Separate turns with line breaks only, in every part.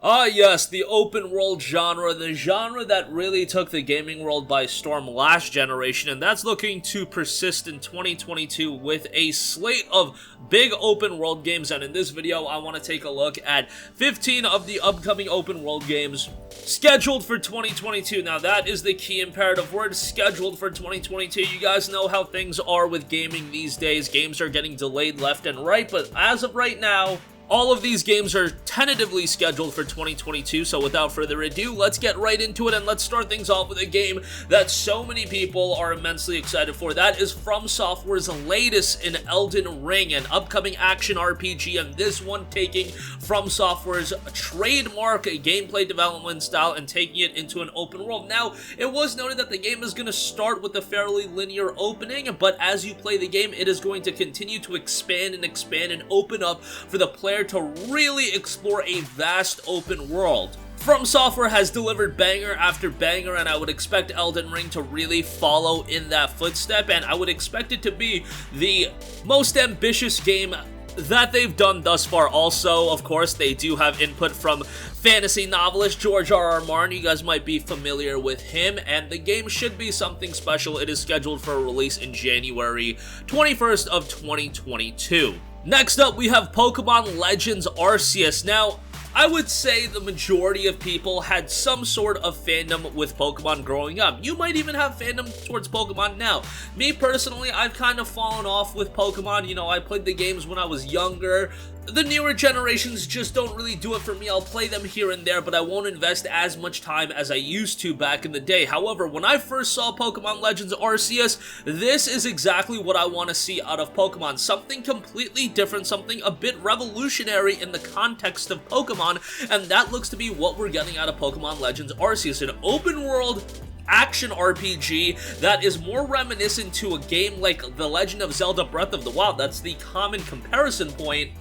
Ah yes, the open world genre, the genre that really took the gaming world by storm last generation, and that's looking to persist in 2022 with a slate of big open world games. And in this video, I want to take a look at 15 of the upcoming open world games scheduled for 2022. Now that is the key imperative word, scheduled for 2022. You guys know how things are with gaming these days. Games are getting delayed left and right, but as of right now, all of these games are tentatively scheduled for 2022, so without further ado, let's get right into it, and let's start things off with a game that so many people are immensely excited for. That is From Software's latest in Elden Ring, an upcoming action RPG, and this one taking From Software's trademark gameplay development style and taking it into an open world. Now, it was noted that the game is going to start with a fairly linear opening, but as you play the game, it is going to continue to expand and open up for the player to really explore a vast open world. From Software has delivered banger after banger, and I would expect Elden Ring to really follow in that footstep, and I would expect it to be the most ambitious game that they've done thus far. Also, of course, they do have input from fantasy novelist George R.R. Martin. You guys might be familiar with him, and the game should be something special. It is scheduled for a release in January 21st of 2022. Next up, we have Pokemon Legends Arceus. Now, I would say the majority of people had some sort of fandom with Pokemon growing up. You might even have fandom towards Pokemon now. Me personally, I've kind of fallen off with Pokemon. You know, I played the games when I was younger. The newer generations just don't really do it for me. I'll play them here and there, but I won't invest as much time as I used to back in the day. However, when I first saw Pokemon Legends Arceus, this is exactly what I want to see out of Pokemon. Something completely different, something a bit revolutionary in the context of Pokemon, and that looks to be what we're getting out of Pokemon Legends Arceus, an open world action RPG that is more reminiscent to a game like The Legend of Zelda Breath of the Wild. That's the common comparison point.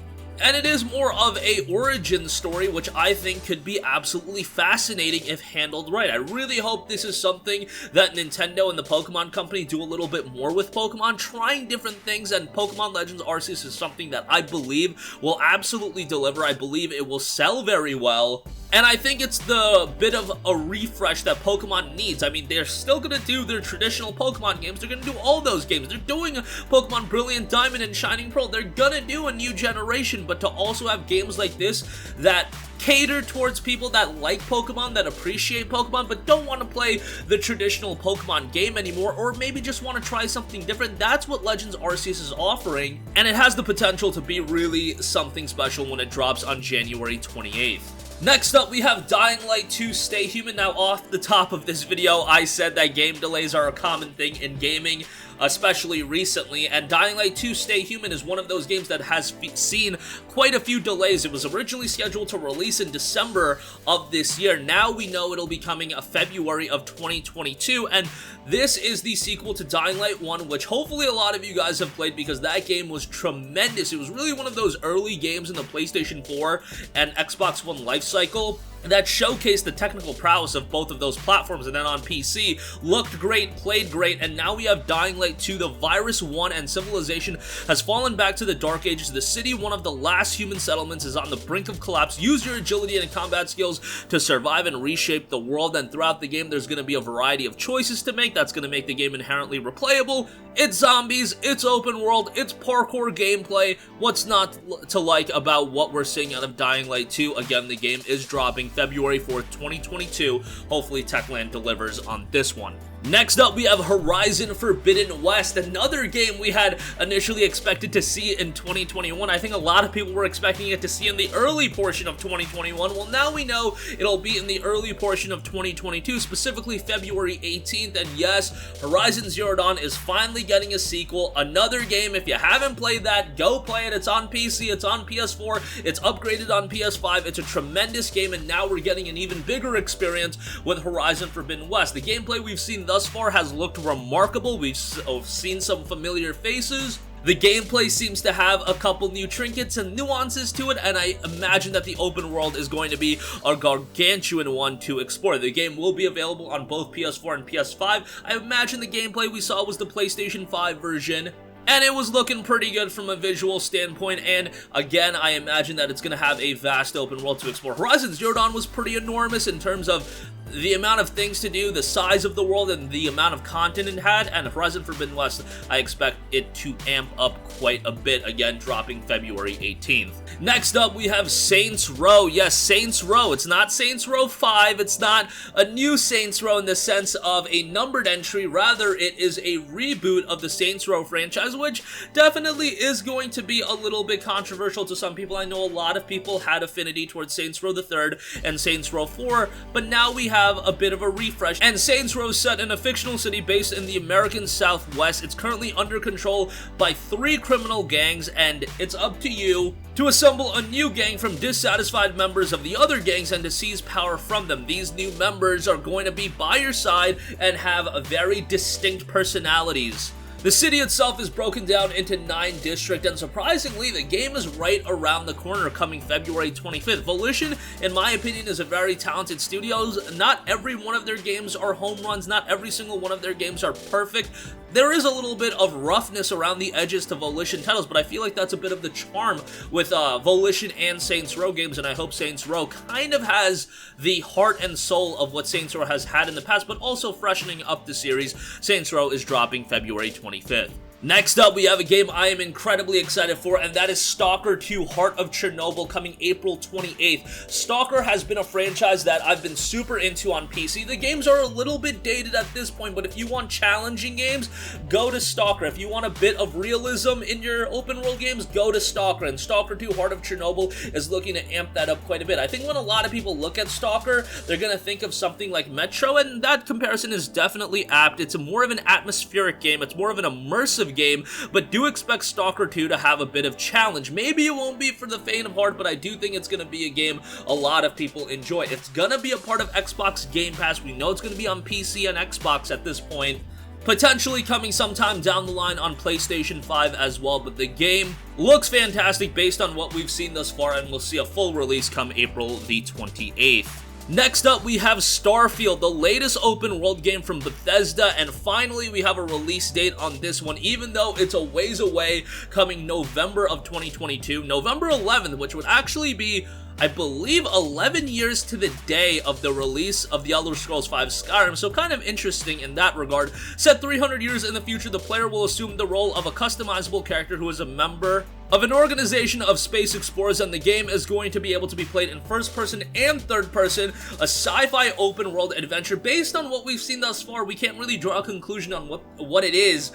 And it is more of a origin story, which I think could be absolutely fascinating if handled right. I really hope this is something that Nintendo and the Pokemon Company do a little bit more with Pokemon, trying different things, and Pokemon Legends Arceus is something that I believe will absolutely deliver. I believe it will sell very well, and I think it's the bit of a refresh that Pokemon needs. I mean, they're still going to do their traditional Pokemon games. They're going to do all those games. They're doing Pokemon Brilliant Diamond and Shining Pearl. They're going to do a new generation, but to also have games like this that cater towards people that like Pokemon, that appreciate Pokemon, but don't want to play the traditional Pokemon game anymore, or maybe just want to try something different. That's what Legends Arceus is offering, and it has the potential to be really something special when it drops on January 28th. Next up, we have Dying Light 2 Stay Human. Now, off the top of this video, I said that game delays are a common thing in gaming, especially recently, and Dying Light 2 Stay Human is one of those games that has seen quite a few delays. It was originally scheduled to release in December of this year. Now we know it'll be coming February of 2022, and this is the sequel to Dying Light 1, which hopefully a lot of you guys have played because that game was tremendous. It was really one of those early games in the PlayStation 4 and Xbox One life cycle that showcased the technical prowess of both of those platforms, and then on PC, looked great, played great, and now we have Dying Light 2. The virus won and civilization has fallen back to the Dark Ages. The city, one of the last human settlements, is on the brink of collapse. Use your agility and combat skills to survive and reshape the world, and throughout the game, there's going to be a variety of choices to make. That's going to make the game inherently replayable. It's zombies, it's open world, it's parkour gameplay. What's not to like about what we're seeing out of Dying Light 2? Again, the game is dropping February 4th, 2022. Hopefully Techland delivers on this one. Next up, we have Horizon Forbidden West, another game we had initially expected to see in 2021. I think a lot of people were expecting it to see in the early portion of 2021. Well, now we know it'll be in the early portion of 2022, specifically February 18th. And yes, Horizon Zero Dawn is finally getting a sequel. Another game, if you haven't played that, go play it. It's on PC, it's on PS4, it's upgraded on PS5. It's a tremendous game, and now we're getting an even bigger experience with Horizon Forbidden West. The gameplay we've seen thus far has looked remarkable. We've seen some familiar faces. The gameplay seems to have a couple new trinkets and nuances to it, and I imagine that the open world is going to be a gargantuan one to explore. The game will be available on both PS4 and PS5. I imagine the gameplay we saw was the PlayStation 5 version. and it was looking pretty good from a visual standpoint, and again, I imagine that it's going to have a vast open world to explore. Horizon Zero Dawn was pretty enormous in terms of the amount of things to do, the size of the world, and the amount of content it had, and Horizon Forbidden West, I expect it to amp up quite a bit, again, dropping February 18th. Next up, we have Saints Row. Yes, Saints Row. It's not Saints Row 5, it's not a new Saints Row in the sense of a numbered entry, rather it is a reboot of the Saints Row franchise, which definitely is going to be a little bit controversial to some people. I know a lot of people had affinity towards Saints Row the 3rd and Saints Row 4, but now we have a bit of a refresh, and Saints Row is set in a fictional city based in the American Southwest. It's currently under control by 3 criminal gangs, and it's up to you to assemble a new gang from dissatisfied members of the other gangs and to seize power from them. These new members are going to be by your side and have very distinct personalities. The city itself is broken down into 9 districts, and surprisingly, the game is right around the corner, coming February 25th. Volition, in my opinion, is a very talented studio. Not every one of their games are home runs, not every single one of their games are perfect. There is a little bit of roughness around the edges to Volition titles, but I feel like that's a bit of the charm with Volition and Saints Row games, and I hope Saints Row kind of has the heart and soul of what Saints Row has had in the past, but also freshening up the series. Saints Row is dropping February 25th. Next up, we have a game I am incredibly excited for, and that is Stalker 2 Heart of Chernobyl, coming April 28th. Stalker has been a franchise that I've been super into on PC. The games are a little bit dated at this point, but if you want challenging games, go to Stalker. If you want a bit of realism in your open world games, go to Stalker, and Stalker 2 Heart of Chernobyl is looking to amp that up quite a bit. I think when a lot of people look at Stalker, they're going to think of something like Metro, and that comparison is definitely apt. It's more of an atmospheric game, it's more of an immersive game, but do expect Stalker 2 to have a bit of challenge. Maybe it won't be for the faint of heart, but I do think it's going to be a game a lot of people enjoy. It's going to be a part of Xbox Game Pass. We know it's going to be on PC and Xbox at this point, potentially coming sometime down the line on PlayStation 5 as well, but the game looks fantastic based on what we've seen thus far, and we'll see a full release come April the 28th. Next up, we have Starfield, the latest open world game from Bethesda, and finally we have a release date on this one, even though it's a ways away, coming November of 2022, November 11th, which would actually be, I believe, 11 years to the day of the release of the Elder Scrolls V Skyrim, so kind of interesting in that regard. Set 300 years in the future, the player will assume the role of a customizable character who is a member of an organization of space explorers, and the game is going to be able to be played in first person and third person, a sci-fi open world adventure. Based on what we've seen thus far, we can't really draw a conclusion on what it is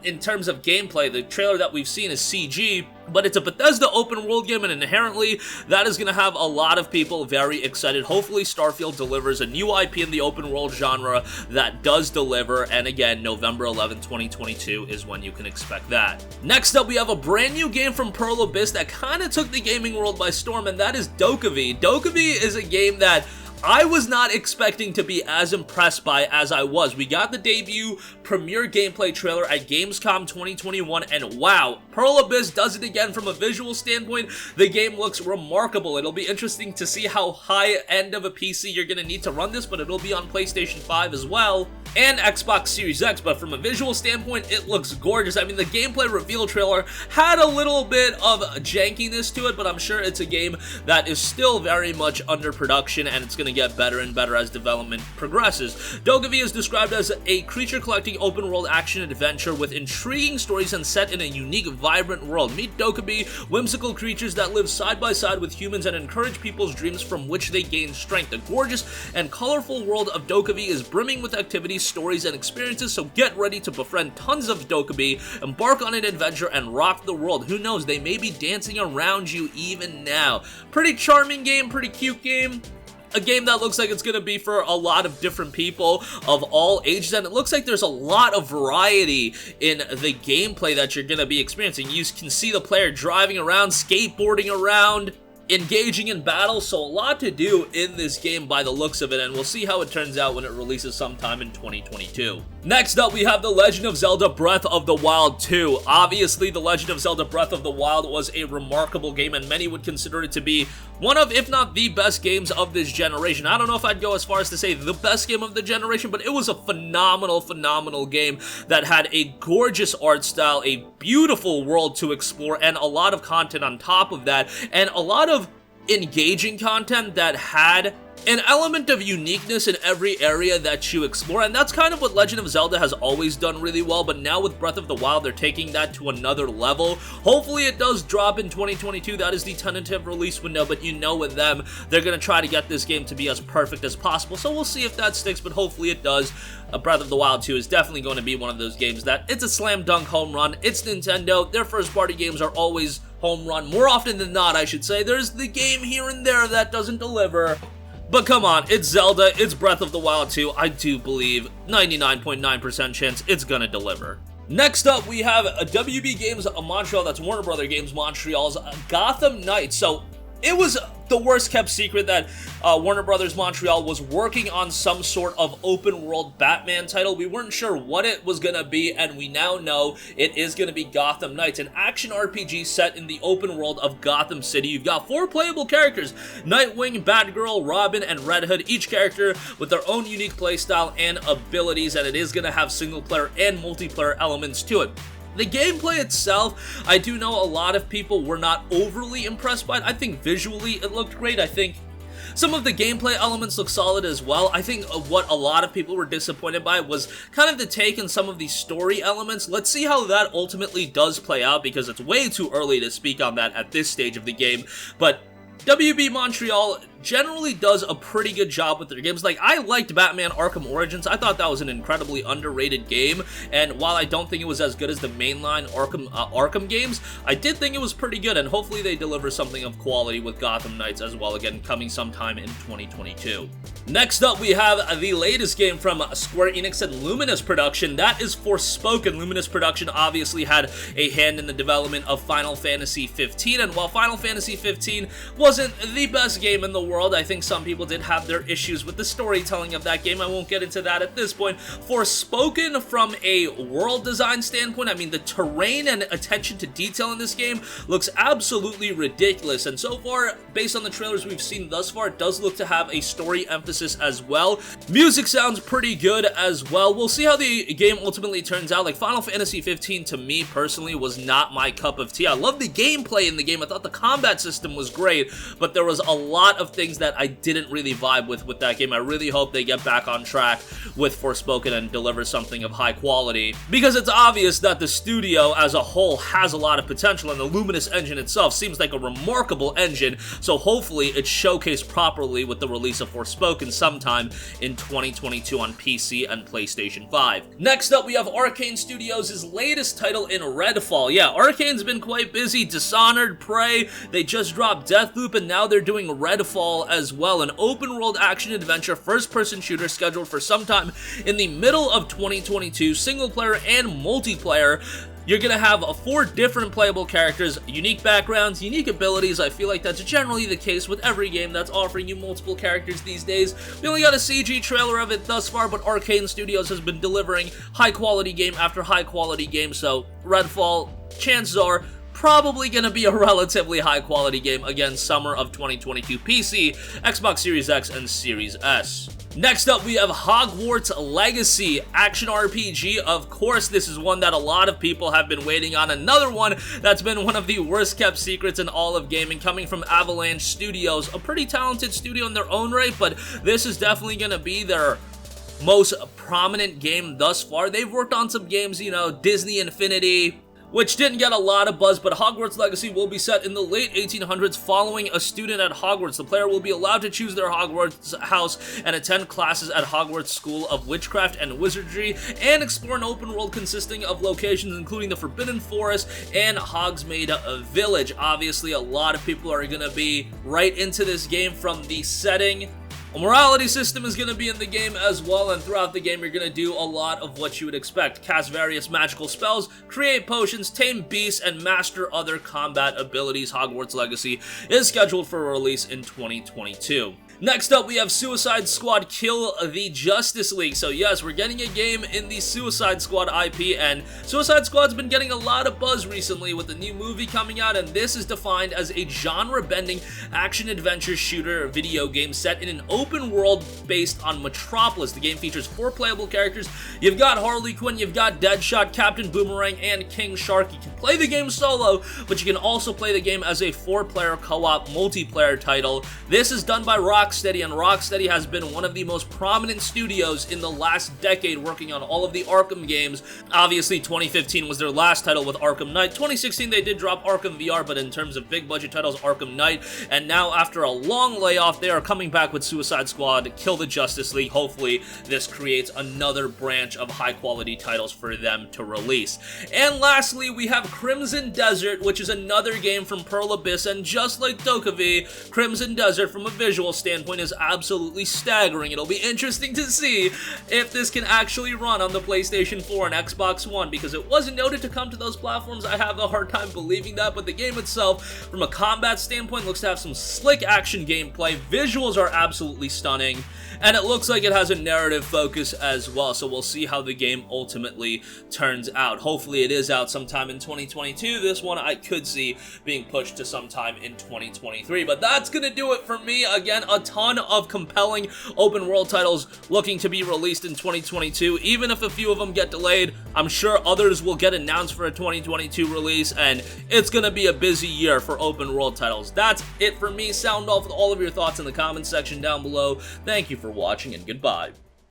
in terms of gameplay. The trailer that we've seen is CG, but it's a Bethesda open world game, and inherently that is going to have a lot of people very excited. Hopefully Starfield delivers a new IP in the open world genre that does deliver, and again, November 11, 2022 is when you can expect that. Next up, we have a brand new game from Pearl Abyss that kind of took the gaming world by storm, and that is DokeV. DokeV is a game that I was not expecting to be as impressed by as I was. We got the debut premiere gameplay trailer at Gamescom 2021, and wow, Pearl Abyss does it again from a visual standpoint. The game looks remarkable. It'll be interesting to see how high end of a PC you're going to need to run this, but it'll be on PlayStation 5 as well, and Xbox Series X, but from a visual standpoint, it looks gorgeous. I mean, the gameplay reveal trailer had a little bit of jankiness to it, but I'm sure it's a game that is still very much under production, and it's going to get better and better as development progresses. DokeV is described as a creature-collecting open-world action-adventure with intriguing stories and set in a unique, vibrant world. Meet Dokkaebi, whimsical creatures that live side by side with humans and encourage people's dreams from which they gain strength. The gorgeous and colorful world of Dokkaebi is brimming with activities, stories, and experiences, so get ready to befriend tons of Dokkaebi, embark on an adventure, and rock the world. Who knows, they may be dancing around you even now. Pretty charming game, pretty cute game. A game that looks like it's going to be for a lot of different people of all ages, and it looks like there's a lot of variety in the gameplay that you're going to be experiencing. You can see the player driving around, skateboarding around, engaging in battle, so a lot to do in this game by the looks of it, and we'll see how it turns out when it releases sometime in 2022. Next up, we have The Legend of Zelda Breath of the Wild 2. Obviously, The Legend of Zelda Breath of the Wild was a remarkable game, and many would consider it to be one of, if not the best games of this generation. I don't know if I'd go as far as to say the best game of the generation, but it was a phenomenal game that had a gorgeous art style, a beautiful world to explore, and a lot of content on top of that, and a lot of engaging content that had an element of uniqueness in every area that you explore, and that's kind of what Legend of Zelda has always done really well, but now with Breath of the Wild, they're taking that to another level. Hopefully it does drop in 2022, that is the tentative release window, but you know with them, they're going to try to get this game to be as perfect as possible, so we'll see if that sticks, but hopefully it does. Breath of the Wild 2 is definitely going to be one of those games that it's a slam dunk home run. It's Nintendo, their first party games are always home run, more often than not I should say. There's the game here and there that doesn't deliver. But come on, it's Zelda, it's Breath of the Wild 2, I do believe 99.9% chance it's gonna deliver. Next up, we have a WB Games Montreal, that's Warner Brother Games Montreal's Gotham Knights. So, it was the worst kept secret that Warner Brothers Montreal was working on some sort of open world Batman title. We weren't sure what it was gonna be, and we now know it is gonna be Gotham Knights, an action RPG set in the open world of Gotham City. You've got 4 playable characters: Nightwing, Batgirl, Robin, and Red Hood, each character with their own unique playstyle and abilities, and it is gonna have single player and multiplayer elements to it. The gameplay itself, I do know a lot of people were not overly impressed by it. I think visually it looked great. I think some of the gameplay elements look solid as well. I think what a lot of people were disappointed by was kind of the take in some of the story elements. Let's see how that ultimately does play out, because it's way too early to speak on that at this stage of the game. But WB Montreal generally does a pretty good job with their games. Like, I liked Batman Arkham Origins. I thought that was an incredibly underrated game, and while I don't think it was as good as the mainline Arkham games, I did think it was pretty good, and hopefully they deliver something of quality with Gotham Knights as well, again, coming sometime in 2022. Next up, we have the latest game from Square Enix and Luminous Production. That is Forspoken. Luminous Production obviously had a hand in the development of Final Fantasy 15, and while Final Fantasy 15 wasn't the best game in the world, I think some people did have their issues with the storytelling of that game. I won't get into that at this point. Forspoken, from a world design standpoint, I mean, the terrain and attention to detail in this game looks absolutely ridiculous, and so far, based on the trailers we've seen thus far, it does look to have a story emphasis as well. Music sounds pretty good as well. We'll see how the game ultimately turns out. Like, Final Fantasy 15 to me personally was not my cup of tea. I love the gameplay in the game. I thought the combat system was great, but there was a lot of things that I didn't really vibe with that game. I really hope they get back on track with Forspoken and deliver something of high quality, because it's obvious that the studio as a whole has a lot of potential, and the Luminous engine itself seems like a remarkable engine, so hopefully it's showcased properly with the release of Forspoken sometime in 2022 on PC and PlayStation 5. Next up, we have Arcane Studios' latest title in Redfall. Yeah, Arcane's been quite busy. Dishonored, Prey, they just dropped Deathloop, and now they're doing Redfall as well, an open-world action-adventure first-person shooter scheduled for sometime in the middle of 2022, single-player and multiplayer. You're going to have 4 different playable characters, unique backgrounds, unique abilities. I feel like that's generally the case with every game that's offering you multiple characters these days. We only got a CG trailer of it thus far, but Arcane Studios has been delivering high-quality game after high-quality game, so Redfall, chances are, probably going to be a relatively high-quality game. Again, summer of 2022, PC, Xbox Series X, and Series S. Next up, we have Hogwarts Legacy, action RPG. Of course, this is one that a lot of people have been waiting on. Another one that's been one of the worst kept secrets in all of gaming, coming from Avalanche Studios, a pretty talented studio in their own right, but this is definitely going to be their most prominent game thus far. They've worked on some games, you know, Disney Infinity, which didn't get a lot of buzz, but Hogwarts Legacy will be set in the late 1800s following a student at Hogwarts. The player will be allowed to choose their Hogwarts house and attend classes at Hogwarts School of Witchcraft and Wizardry, and explore an open world consisting of locations including the Forbidden Forest and Hogsmeade Village. Obviously, a lot of people are going to be right into this game from the setting. A morality system is going to be in the game as well, and throughout the game you're going to do a lot of what you would expect. Cast various magical spells, create potions, tame beasts, and master other combat abilities. Hogwarts Legacy is scheduled for release in 2022. Next up, we have Suicide Squad Kill the Justice League. So yes, we're getting a game in the Suicide Squad IP, and Suicide Squad's been getting a lot of buzz recently with the new movie coming out, and this is defined as a genre-bending action-adventure shooter video game set in an open world based on Metropolis. The game features 4 playable characters. You've got Harley Quinn, you've got Deadshot, Captain Boomerang, and King Shark. You can play the game solo, but you can also play the game as a 4-player co-op multiplayer title. This is done by Rocksteady, and Rocksteady has been one of the most prominent studios in the last decade working on all of the Arkham games. Obviously, 2015 was their last title with Arkham Knight. 2016, they did drop Arkham VR, but in terms of big budget titles, Arkham Knight. And now, after a long layoff, they are coming back with Suicide Squad Kill the Justice League. Hopefully, this creates another branch of high-quality titles for them to release. And lastly, we have Crimson Desert, which is another game from Pearl Abyss, and just like DokeV, Crimson Desert, from a visual standpoint, is absolutely staggering. It'll be interesting to see if this can actually run on the PlayStation 4 and Xbox One, because it wasn't noted to come to those platforms. I have a hard time believing that, but the game itself, from a combat standpoint, looks to have some slick action gameplay. Visuals are absolutely stunning, and it looks like it has a narrative focus as well, so we'll see how the game ultimately turns out. Hopefully it is out sometime in 2022. This one I could see being pushed to sometime in 2023, but that's gonna do it for me. Again, a ton of compelling open world titles looking to be released in 2022. Even if a few of them get delayed, I'm sure others will get announced for a 2022 release, and it's gonna be a busy year for open world titles. That's it for me. Sound off with all of your thoughts in the comments section down below. Thank you for watching, and goodbye.